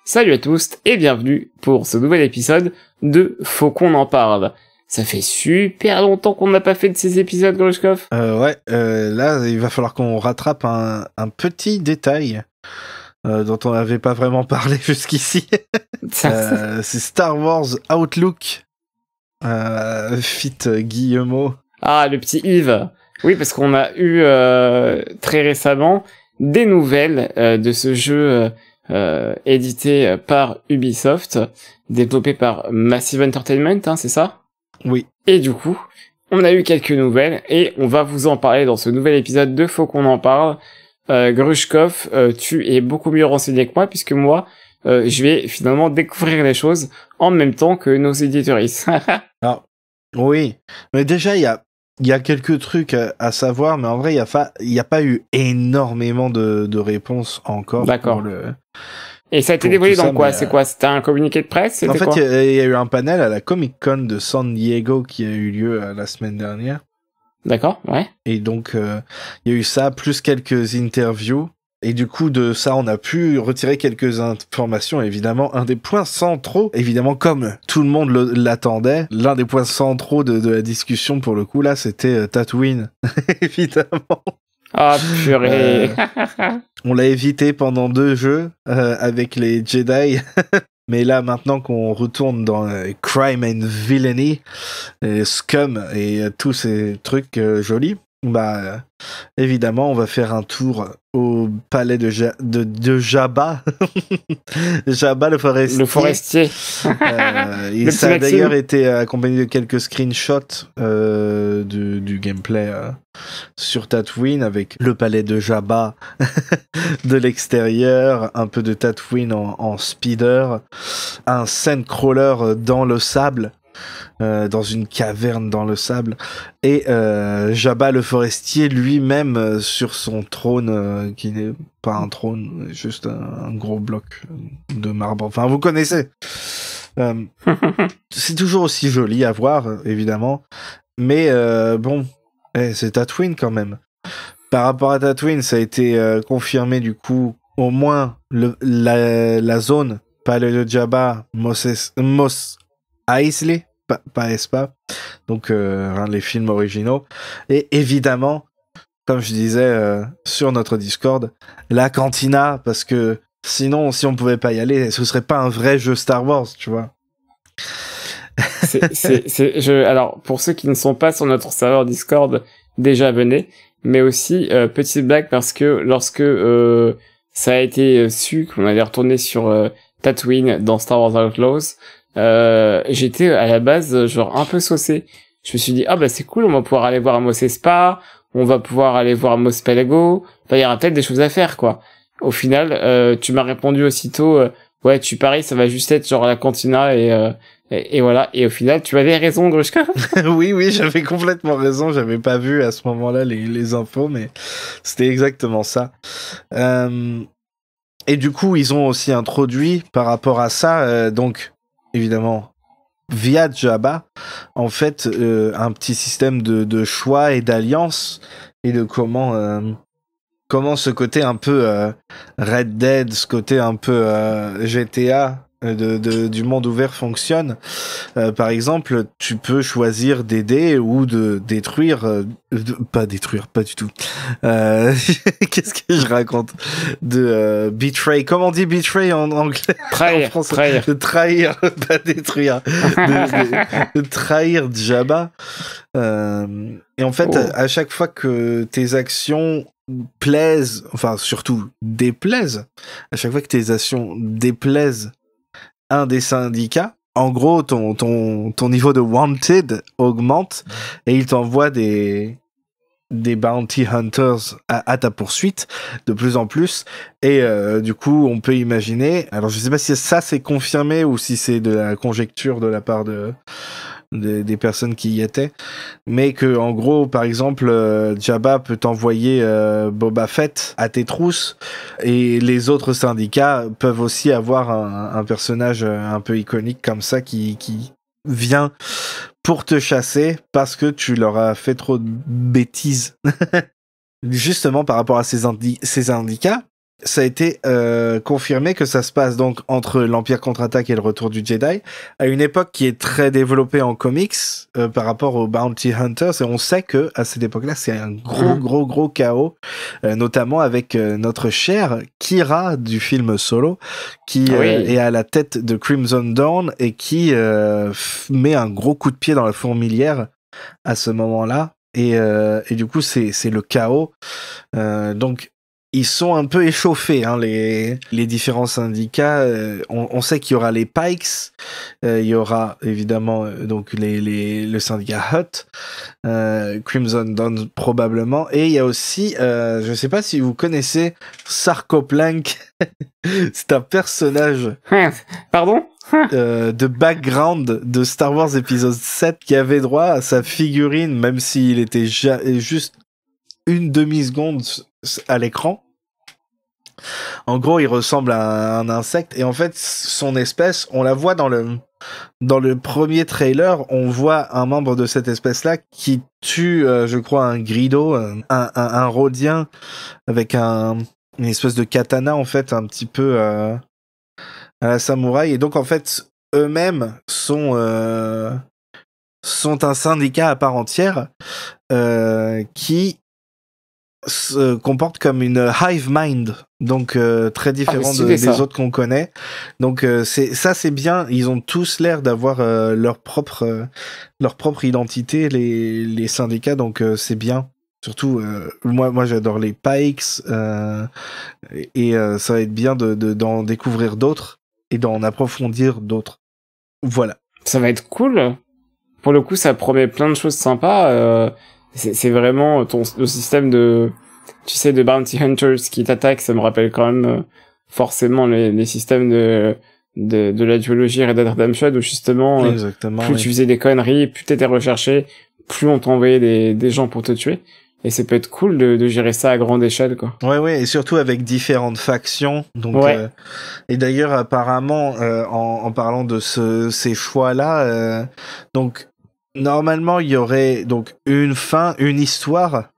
Salut à tous et bienvenue pour ce nouvel épisode de Faut qu'on en parle. Ça fait super longtemps qu'on n'a pas fait de ces épisodes, Grushkov. Là, il va falloir qu'on rattrape un petit détail dont on n'avait pas vraiment parlé jusqu'ici. C'est Star Wars Outlook, fit Guillemot. Ah, le petit Yves. Oui, parce qu'on a eu très récemment des nouvelles de ce jeu édité par Ubisoft, développé par Massive Entertainment, hein, c'est ça ? Oui. Et du coup, on a eu quelques nouvelles et on va vous en parler dans ce nouvel épisode de Faut qu'on en parle. Grushkov, tu es beaucoup mieux renseigné que moi puisque moi, je vais finalement découvrir les choses en même temps que nos éditoristes. Alors, oui, mais déjà, il y a quelques trucs à savoir, mais en vrai, il y a pas eu énormément de réponses encore. D'accord. Pour le... Et ça a été dévoilé dans quoi ? C'est quoi ? C'était un communiqué de presse ? En fait, il y a eu un panel à la Comic-Con de San Diego qui a eu lieu la semaine dernière. D'accord, ouais. Et donc, il y a eu ça, plus quelques interviews. Et du coup, de ça, on a pu retirer quelques informations. Évidemment, un des points centraux, évidemment, comme tout le monde l'attendait, l'un des points centraux de la discussion, pour le coup, là, c'était Tatooine, évidemment. Ah, purée. On l'a évité pendant 2 jeux avec les Jedi. Mais là, maintenant qu'on retourne dans Crime and Villainy, Scum et tous ces trucs jolis, bah évidemment, on va faire un tour au palais de Jabba. Jabba le forestier. Le forestier. Ça a d'ailleurs été accompagné de quelques screenshots du gameplay sur Tatooine avec le palais de Jabba de l'extérieur, un peu de Tatooine en speeder, un sandcrawler dans le sable. Dans une caverne dans le sable, et Jabba le forestier lui-même sur son trône, qui n'est pas un trône, juste un gros bloc de marbre. Enfin, vous connaissez. C'est toujours aussi joli à voir, évidemment, mais bon, c'est Tatooine quand même. Par rapport à Tatooine, ça a été confirmé du coup, au moins la zone palais de Jabba, Mos Eisley, pas Espa, donc les films originaux, et évidemment, comme je disais sur notre Discord, la cantina, parce que sinon, si on pouvait pas y aller, ce serait pas un vrai jeu Star Wars, tu vois. Alors, pour ceux qui ne sont pas sur notre serveur Discord, déjà venez, mais aussi, petite blague, parce que lorsque ça a été su qu'on allait retourner sur Tatooine dans Star Wars Outlaws, j'étais à la base genre un peu saucé. Je me suis dit ah bah c'est cool, on va pouvoir aller voir Mos Espa, on va pouvoir aller voir Mos Pelego, enfin il y aura peut-être des choses à faire quoi. Au final tu m'as répondu aussitôt ouais tu paries ça va juste être genre la cantina et voilà, et au final tu avais raison Grushka. oui j'avais complètement raison, j'avais pas vu à ce moment-là les infos, mais c'était exactement ça. Et du coup ils ont aussi introduit par rapport à ça donc évidemment, via Jabba, en fait, un petit système de choix et d'alliance, et de comment ce côté un peu Red Dead, ce côté un peu GTA du monde ouvert fonctionne. Par exemple, tu peux choisir d'aider ou de détruire, pas détruire, pas du tout. Qu'est-ce que je raconte ? De betray. Comment on dit betray en anglais ? Trahir. De trahir, pas détruire. de trahir Jabba. Et en fait, à chaque fois que tes actions plaisent, enfin surtout déplaisent, à chaque fois que tes actions déplaisent un des syndicats, en gros ton niveau de wanted augmente et il t'envoie des bounty hunters à ta poursuite de plus en plus, et du coup on peut imaginer, alors je sais pas si ça c'est confirmé ou si c'est de la conjecture de la part des personnes qui y étaient, mais que en gros par exemple Jabba peut t'envoyer Boba Fett à tes trousses, et les autres syndicats peuvent aussi avoir un personnage un peu iconique comme ça qui vient pour te chasser parce que tu leur as fait trop de bêtises. Justement par rapport à ces syndicats, ça a été confirmé que ça se passe donc entre l'Empire contre-attaque et le Retour du Jedi, à une époque qui est très développée en comics par rapport aux Bounty Hunters, et on sait que à cette époque-là, c'est un gros chaos, notamment avec notre chère Kira du film Solo, qui est à la tête de Crimson Dawn et qui met un gros coup de pied dans la fourmilière à ce moment-là, et du coup c'est le chaos, donc ils sont un peu échauffés, hein, les différents syndicats. On sait qu'il y aura les Pikes, il y aura évidemment donc le syndicat Hut, Crimson Dawn probablement, et il y a aussi, je sais pas si vous connaissez Sarcoplank, c'est un personnage. Pardon? De background de Star Wars épisode 7 qui avait droit à sa figurine, même s'il était juste une demi-seconde à l'écran. En gros, il ressemble à un insecte, et en fait, son espèce, on la voit dans le premier trailer, on voit un membre de cette espèce-là qui tue, je crois, un grido, un rhodien, avec une espèce de katana, en fait, un petit peu à la samouraï, et donc, en fait, eux-mêmes sont un syndicat à part entière, qui se comporte comme une hive mind, donc très différent des autres qu'on connaît. Donc c'est bien, ils ont tous l'air d'avoir leur propre identité, les syndicats, donc c'est bien. Surtout moi j'adore les Pikes, et ça va être bien d'en découvrir d'autres et d'en approfondir d'autres. Voilà. Ça va être cool. Pour le coup, ça promet plein de choses sympas. C'est vraiment le système de, tu sais, de Bounty Hunters qui t'attaquent, ça me rappelle quand même forcément les systèmes de la duologie Red Dead Redemption, où justement, plus tu faisais des conneries, plus t'étais recherché, plus on t'envoyait des gens pour te tuer. Et ça peut être cool de gérer ça à grande échelle, quoi. Ouais, et surtout avec différentes factions. Donc, et d'ailleurs, apparemment, en parlant de ces choix-là, donc, normalement, il y aurait donc une histoire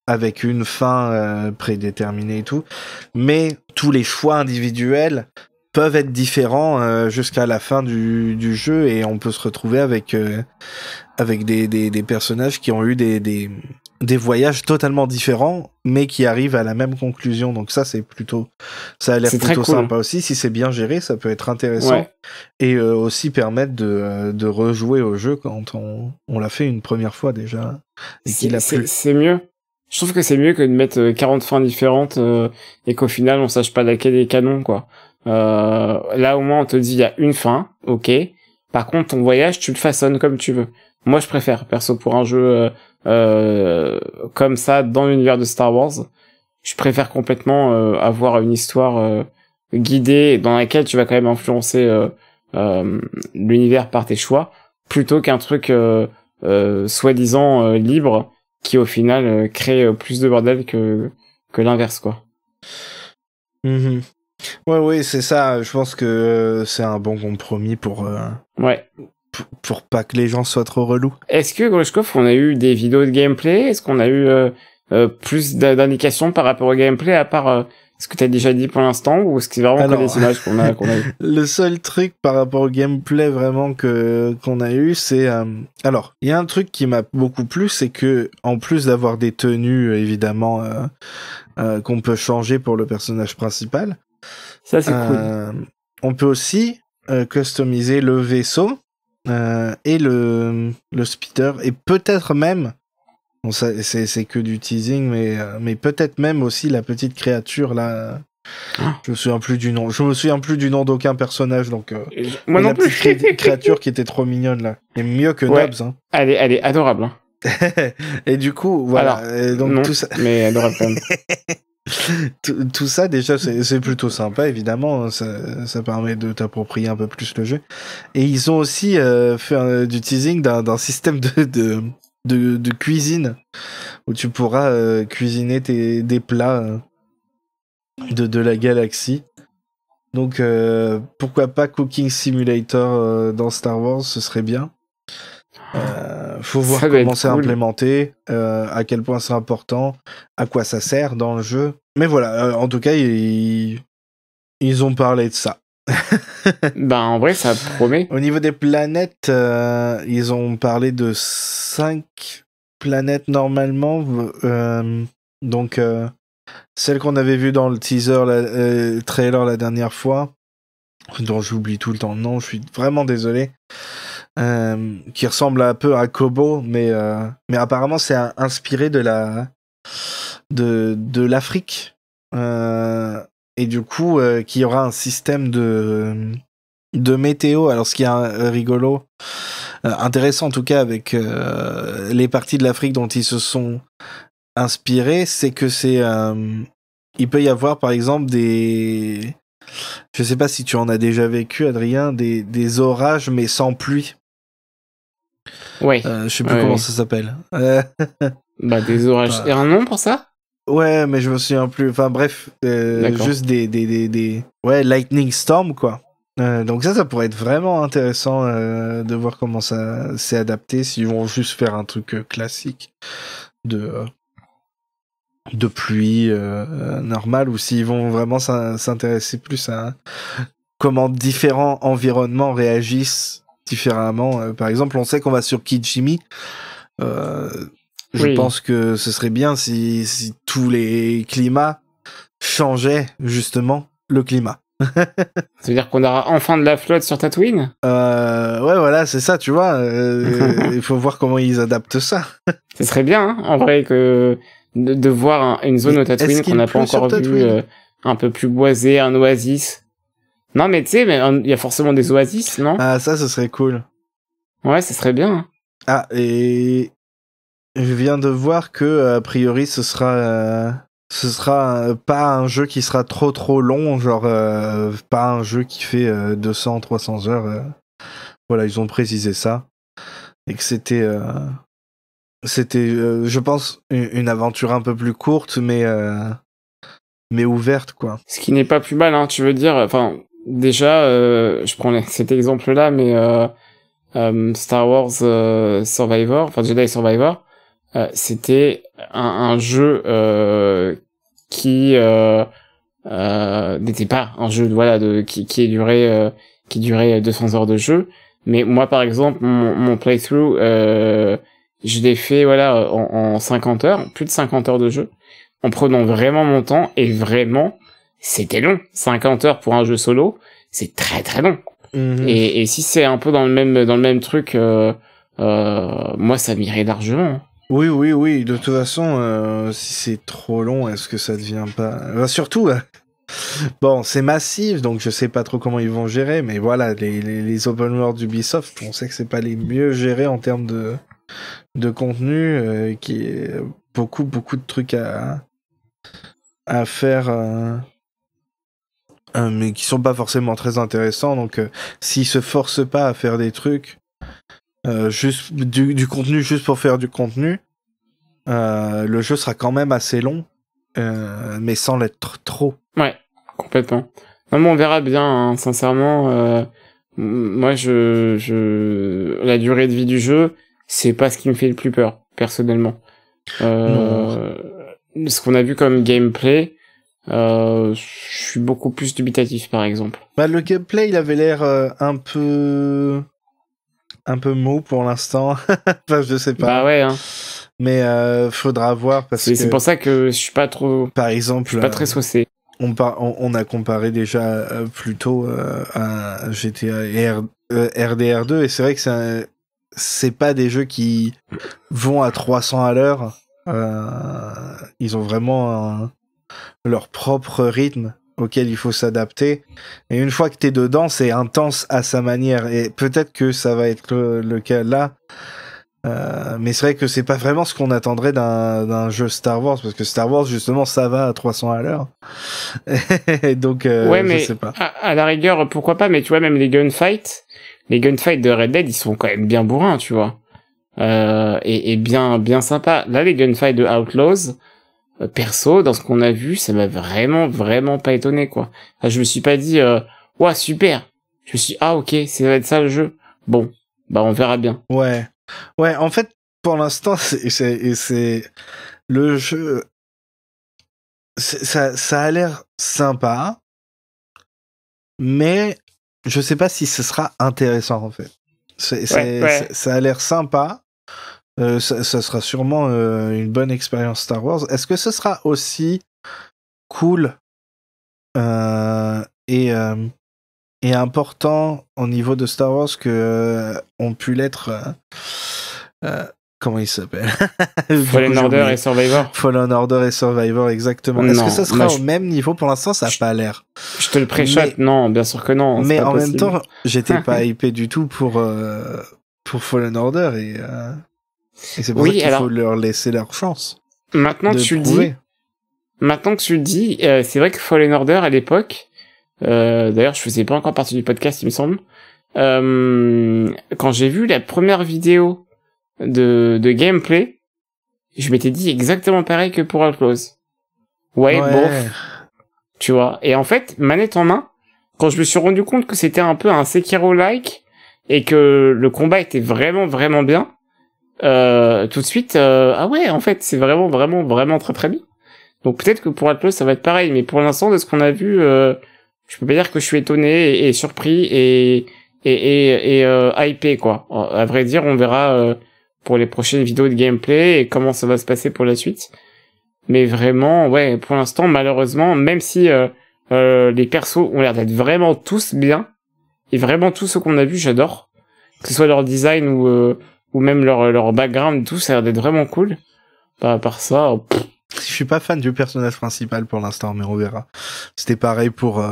avec une fin prédéterminée et tout, mais tous les choix individuels peuvent être différents jusqu'à la fin du jeu, et on peut se retrouver avec des personnages qui ont eu des voyages totalement différents, mais qui arrivent à la même conclusion. Donc ça a l'air plutôt sympa aussi. Si c'est bien géré, ça peut être intéressant, et aussi permettre de rejouer au jeu quand on l'a fait une première fois déjà et qu'il a plu. C'est mieux. Je trouve que c'est mieux que de mettre 40 fins différentes et qu'au final on sache pas laquelle est canon, quoi. Là au moins on te dit il y a une fin, ok. Par contre ton voyage tu le façonnes comme tu veux. Moi je préfère, perso, pour un jeu comme ça dans l'univers de Star Wars, je préfère complètement avoir une histoire guidée dans laquelle tu vas quand même influencer l'univers par tes choix, plutôt qu'un truc soi-disant libre qui au final crée plus de bordel que l'inverse, quoi. Mmh. Ouais, c'est ça. Je pense que c'est un bon compromis pour pas que les gens soient trop relous. Est-ce que, Grushkov, on a eu des vidéos de gameplay? Est-ce qu'on a eu plus d'indications par rapport au gameplay, à part ce que t'as déjà dit pour l'instant, ou est-ce que c'est vraiment que des images qu'on a eu? Le seul truc par rapport au gameplay vraiment qu'on a eu, c'est alors il y a un truc qui m'a beaucoup plu, c'est que en plus d'avoir des tenues évidemment qu'on peut changer pour le personnage principal, ça c'est cool. On peut aussi customiser le vaisseau et le speeder, et peut-être même, bon, ça, c'est que du teasing, mais peut-être même aussi la petite créature là. Je me souviens plus du nom d'aucun personnage, donc moi non plus. Créature qui était trop mignonne là, et mieux que Nobs, hein. Elle est adorable, hein. Et du coup voilà. Alors, donc non, tout ça, mais adorable quand même. tout ça déjà c'est plutôt sympa, évidemment, ça permet de t'approprier un peu plus le jeu, et ils ont aussi fait du teasing d'un système de cuisine où tu pourras cuisiner des plats de la galaxie. Donc pourquoi pas Cooking Simulator dans Star Wars, ce serait bien. Faut voir comment c'est implémenté, à quel point c'est important, à quoi ça sert dans le jeu. Mais voilà, en tout cas, ils ont parlé de ça. Ben, en vrai, ça promet. Au niveau des planètes, ils ont parlé de 5 planètes normalement. Donc, celle qu'on avait vue dans le teaser, trailer la dernière fois, dont j'oublie tout le temps le nom, je suis vraiment désolé, qui ressemble un peu à Kobo, mais apparemment c'est inspiré de l'Afrique. Et du coup, qu'il y aura un système de météo. Alors, ce qui est rigolo, intéressant en tout cas avec les parties de l'Afrique dont ils se sont inspirés, c'est que il peut y avoir par exemple je sais pas si tu en as déjà vécu, Adrien, des orages mais sans pluie. Ouais. Je sais plus comment ça s'appelle. Bah, des orages. Et un nom pour ça? Ouais, mais je me souviens plus. Enfin bref, juste ouais, lightning storm quoi. Donc ça pourrait être vraiment intéressant de voir comment ça s'est adapté, s'ils vont juste faire un truc classique de pluie normale, ou s'ils vont vraiment s'intéresser plus à comment différents environnements réagissent différemment. Par exemple, on sait qu'on va sur Kijimi. Je pense que ce serait bien si tous les climats changeaient justement le climat. Ça veut dire qu'on aura enfin de la flotte sur Tatooine? Ouais, voilà, c'est ça, tu vois. Il faut voir comment ils adaptent ça. Ce serait bien, hein, en vrai, que de voir une zone au Tatooine qu'on n'a pas encore vue, un peu plus boisée, un oasis. Non, mais tu sais, il y a forcément des oasis, non? Ah, ça, ce serait cool. Ouais, ce serait bien. Ah, et je viens de voir que, a priori, ce sera pas un jeu qui sera trop long, genre pas un jeu qui fait 200-300 heures. Voilà, ils ont précisé ça. Et que c'était, je pense, une aventure un peu plus courte, mais ouverte, quoi. Ce qui n'est pas plus mal, hein, tu veux dire, enfin, déjà, je prends cet exemple-là, mais Star Wars Survivor, enfin Jedi Survivor, c'était un jeu qui n'était pas un jeu qui durait 200 heures de jeu, mais moi par exemple mon playthrough je l'ai fait en 50 heures, plus de 50 heures de jeu, en prenant vraiment mon temps, et vraiment c'était long. 50 heures pour un jeu solo, c'est très très long. Et si c'est un peu dans le même truc, moi ça m'irait largement. Oui. De toute façon, si c'est trop long, est-ce que ça devient pas... surtout, bon, c'est massif, donc je sais pas trop comment ils vont gérer, mais voilà, les open world d'Ubisoft, on sait que c'est pas les mieux gérés en termes de contenu, qui est beaucoup de trucs à faire, mais qui sont pas forcément très intéressants. Donc, s'ils se forcent pas à faire des trucs, juste du contenu juste pour faire du contenu, le jeu sera quand même assez long, mais sans l'être trop. Ouais, complètement. Non, mais on verra bien, hein, sincèrement. Moi, la durée de vie du jeu, c'est pas ce qui me fait le plus peur, personnellement. Ce qu'on a vu comme gameplay, je suis beaucoup plus dubitatif, par exemple. Bah, le gameplay, il avait l'air un peu mou pour l'instant. Enfin, je sais pas. Bah ouais, hein. Mais faudra voir, parce que c'est pour ça que je suis pas trop... Par exemple, je suis pas très saucé. On a comparé déjà plus tôt à GTA et RDR2, et c'est vrai que c'est pas des jeux qui vont à 300 à l'heure. Ils ont vraiment leur propre rythme auquel il faut s'adapter. Et une fois que t'es dedans, c'est intense à sa manière. Et peut-être que ça va être le cas là. Mais c'est vrai que c'est pas vraiment ce qu'on attendrait d'un jeu Star Wars, parce que Star Wars, justement, ça va à 300 à l'heure. Donc, ouais, mais je sais pas. À la rigueur, pourquoi pas, mais tu vois, même les gunfights de Red Dead, ils sont quand même bien bourrins, tu vois. Et bien sympa. Là, les gunfights de Outlaws, perso, dans ce qu'on a vu, ça m'a vraiment pas étonné, quoi. Enfin, je me suis pas dit, ouah, super. Je me suis dit, ah, ok, ça va être ça le jeu. Bon, bah, on verra bien. Ouais, en fait, pour l'instant, c'est le jeu. ça a l'air sympa, mais je sais pas si ce sera intéressant en fait. Ça a l'air sympa. Ça sera sûrement une bonne expérience Star Wars. Est-ce que ce sera aussi cool et important au niveau de Star Wars que ont pu l'être comment il s'appelle Fallen Order et Survivor. Fallen Order et Survivor, exactement. Est-ce que ça sera au même niveau? Pour l'instant, ça n'a pas l'air. Je te le préchote, non, bien sûr que non. Mais en même temps, j'étais pas hypé du tout pour Fallen Order et c'est pour ça qu'il faut leur laisser leur chance. Maintenant que tu le dis, c'est vrai que Fallen Order à l'époque, d'ailleurs je faisais pas encore partie du podcast il me semble, quand j'ai vu la première vidéo de gameplay, je m'étais dit exactement pareil que pour Outlaws. Ouais, bof. Tu vois. Et en fait, manette en main, quand je me suis rendu compte que c'était un peu un Sekiro-like et que le combat était vraiment, vraiment bien, tout de suite, ah ouais, en fait, c'est vraiment, vraiment, vraiment très, très bien. Donc peut-être que pour Outlaws, ça va être pareil, mais pour l'instant, de ce qu'on a vu, je peux pas dire que je suis étonné et surpris et hypé, quoi. À vrai dire, on verra pour les prochaines vidéos de gameplay et comment ça va se passer pour la suite. Mais vraiment, ouais, pour l'instant, malheureusement, même si les persos ont l'air d'être vraiment tous bien, et vraiment tout ce qu'on a vu, j'adore, que ce soit leur design ou même leur background, tout, ça a l'air d'être vraiment cool. Bah, à part ça... Je suis pas fan du personnage principal pour l'instant, mais on verra. C'était pareil pour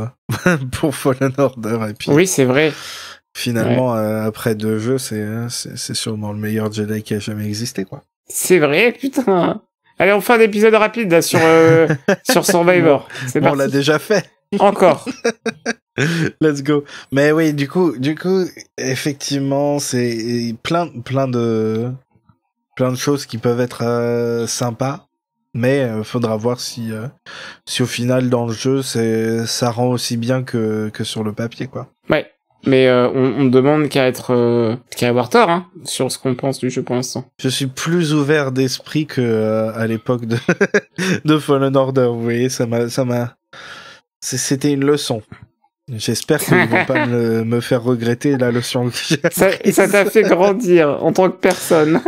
Fallen Order. Et puis, oui, c'est vrai. Finalement, après 2 jeux, c'est sûrement le meilleur Jedi qui a jamais existé, quoi. C'est vrai, putain. Allez, on fait un épisode rapide là sur Survivor. C'est bon, on l'a déjà fait. Encore. Let's go. Mais oui, du coup, effectivement, c'est plein de choses qui peuvent être sympas. Mais faudra voir si au final dans le jeu ça rend aussi bien que sur le papier, quoi. Ouais. Mais on demande qu'à avoir tort, hein, sur ce qu'on pense du jeu pour l'instant. Je suis plus ouvert d'esprit que à l'époque de Fallen Order. Vous voyez, c'était une leçon. J'espère qu'ils ne vont pas me faire regretter la leçon que j'ai apprise. Ça t'a fait grandir en tant que personne.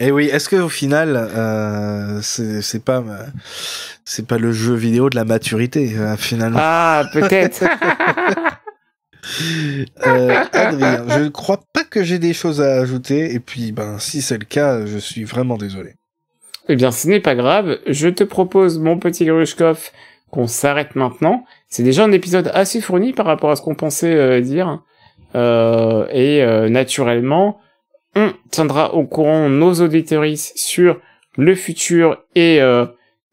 Et oui, est-ce que au final, c'est pas le jeu vidéo de la maturité finalement? Ah, peut-être. Adrien, je ne crois pas que j'ai des choses à ajouter, et puis si c'est le cas, je suis vraiment désolé. Eh bien, ce n'est pas grave, je te propose, mon petit Grushkov, qu'on s'arrête maintenant. C'est déjà un épisode assez fourni par rapport à ce qu'on pensait dire, et naturellement, on tiendra au courant nos auditeuristes sur le futur et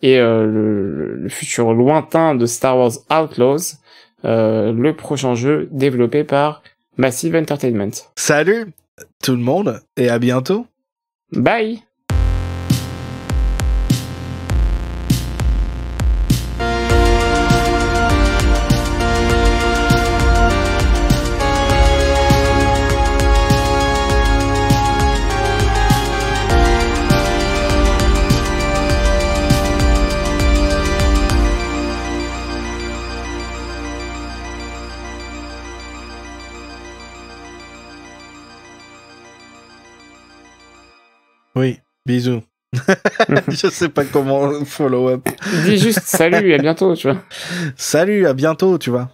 le futur lointain de Star Wars Outlaws, le prochain jeu développé par Massive Entertainment. Salut tout le monde et à bientôt. Bye. Oui, bisous. Je sais pas comment follow up. Dis juste salut et à bientôt, tu vois. Salut, à bientôt, tu vois.